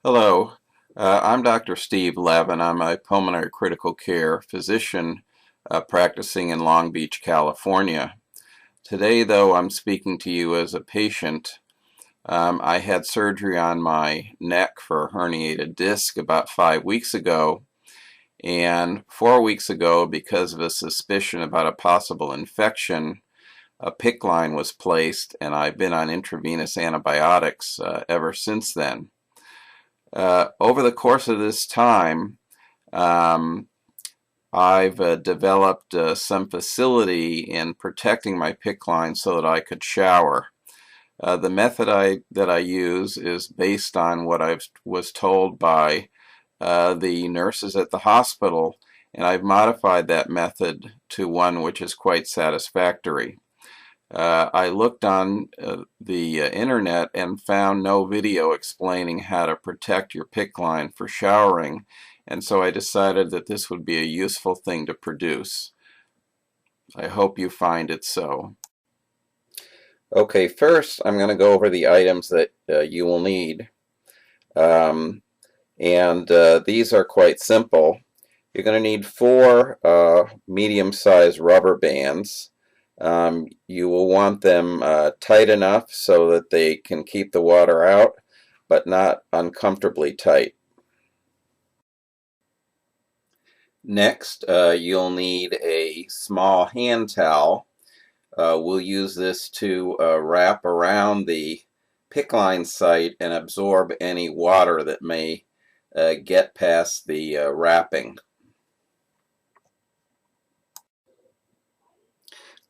Hello, I'm Dr. Steve Levin. I'm a pulmonary critical care physician practicing in Long Beach, California. Today, though, I'm speaking to you as a patient. I had surgery on my neck for a herniated disc about 5 weeks ago, and 4 weeks ago, because of a suspicion about a possible infection, a PICC line was placed, and I've been on intravenous antibiotics ever since then. Over the course of this time, um, I've developed some facility in protecting my PICC line so that I could shower. The method that I use is based on what I was told by the nurses at the hospital, and I've modified that method to one which is quite satisfactory. I looked on the internet and found no video explaining how to protect your PICC line for showering, and so I decided that this would be a useful thing to produce. I hope you find it so. Okay, first I'm going to go over the items that you will need. These are quite simple. You're going to need 4 medium-sized rubber bands. You will want them tight enough so that they can keep the water out, but not uncomfortably tight. Next, you'll need a small hand towel. We'll use this to wrap around the PICC line site and absorb any water that may get past the wrapping.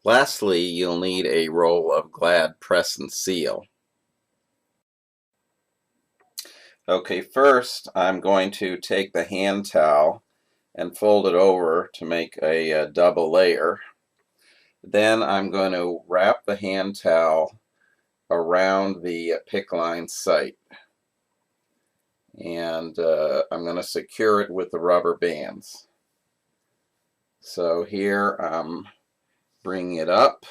Lastly, you'll need a roll of Glad Press and Seal. Okay, first I'm going to take the hand towel and fold it over to make a double layer. Then I'm going to wrap the hand towel around the PICC line site. And I'm going to secure it with the rubber bands. So here I'm bringing it up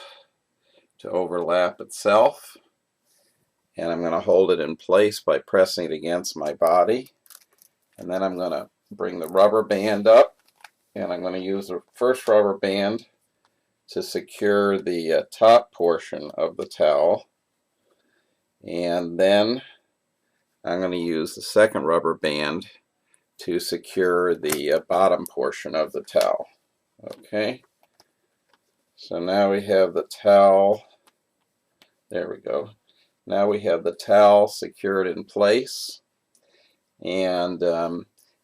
to overlap itself, and I'm going to hold it in place by pressing it against my body, and then I'm going to bring the rubber band up, and I'm going to use the first rubber band to secure the top portion of the towel, and then I'm going to use the second rubber band to secure the bottom portion of the towel. Okay, so now we have the towel. There we go. Now we have the towel secured in place, and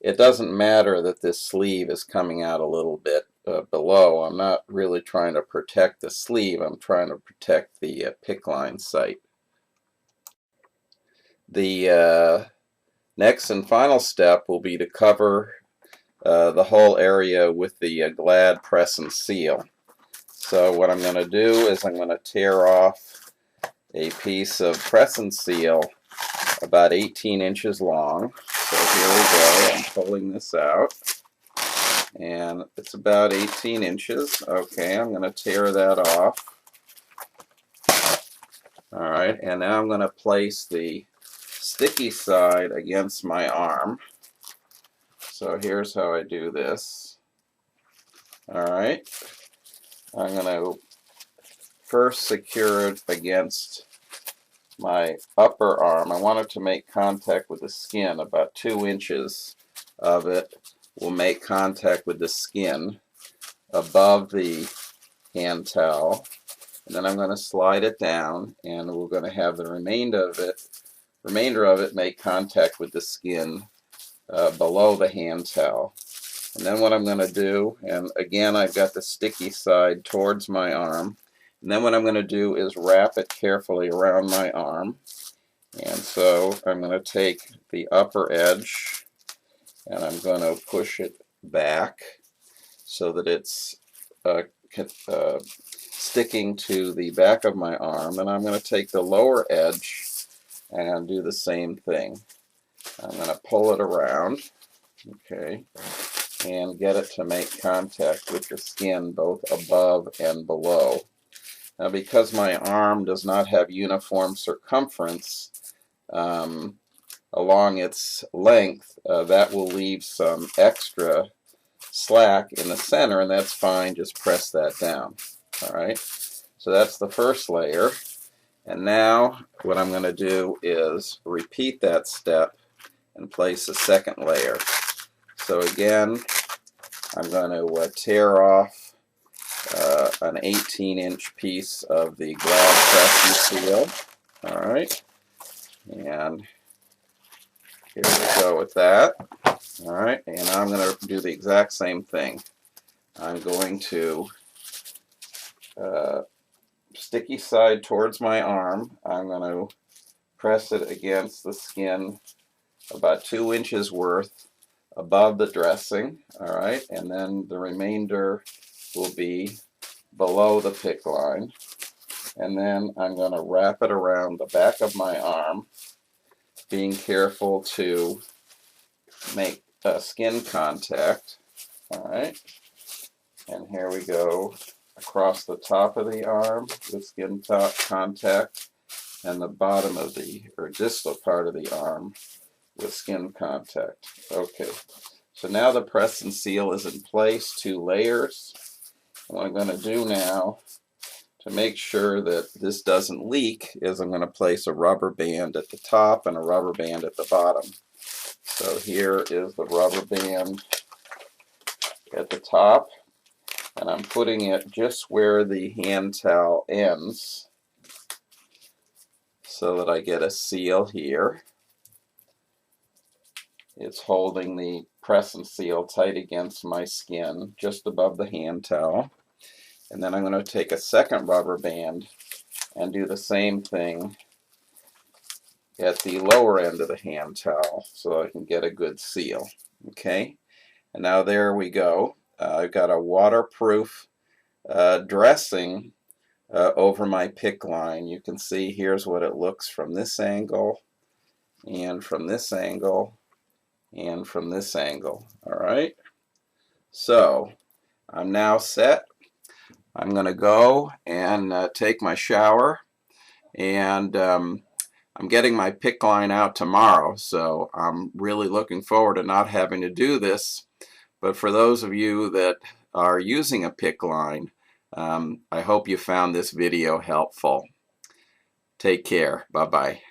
it doesn't matter that this sleeve is coming out a little bit below. I'm not really trying to protect the sleeve. I'm trying to protect the PICC line site. The next and final step will be to cover the whole area with the Glad Press and Seal. So what I'm going to do is I'm going to tear off a piece of press and seal about 18 inches long. So here we go. I'm pulling this out, and it's about 18 inches. Okay, I'm going to tear that off. All right, and now I'm going to place the sticky side against my arm. So here's how I do this. All right, I'm going to first secure it against my upper arm. I want it to make contact with the skin. About 2 inches of it will make contact with the skin above the hand towel. And then I'm going to slide it down, and we're going to have the remainder of it make contact with the skin below the hand towel. And then what I'm going to do, and again I've got the sticky side towards my arm, and then what I'm going to do is wrap it carefully around my arm. And so I'm going to take the upper edge and I'm going to push it back so that it's sticking to the back of my arm. And I'm going to take the lower edge and do the same thing. I'm going to pull it around, okay, and get it to make contact with the skin both above and below. Now, because my arm does not have uniform circumference, along its length, that will leave some extra slack in the center, and that's fine. Just press that down. All right, so that's the first layer. And now what I'm going to do is repeat that step and place a second layer. So again, I'm going to tear off an 18-inch piece of the Glad press and seal. All right, and here we go with that. All right, and I'm going to do the exact same thing. I'm going to sticky side towards my arm. I'm going to press it against the skin about 2 inches worth above the dressing. All right, and then the remainder will be below the PICC line. And then I'm going to wrap it around the back of my arm, being careful to make skin contact. All right, and here we go across the top of the arm with skin contact, and the bottom of the, or distal part of the arm with skin contact. Okay, so now the press and seal is in place, 2 layers. And what I'm going to do now to make sure that this doesn't leak is I'm going to place a rubber band at the top and a rubber band at the bottom. So here is the rubber band at the top, and I'm putting it just where the hand towel ends so that I get a seal here. It's holding the press and seal tight against my skin just above the hand towel. And then I'm going to take a second rubber band and do the same thing at the lower end of the hand towel so I can get a good seal. Okay, and now there we go. I've got a waterproof dressing over my PICC line. You can see here's what it looks from this angle, and from this angle, and from this angle. All right, so I'm now set. I'm going to go and take my shower, and I'm getting my PICC line out tomorrow, so I'm really looking forward to not having to do this. But for those of you that are using a PICC line, I hope you found this video helpful. Take care. Bye-bye.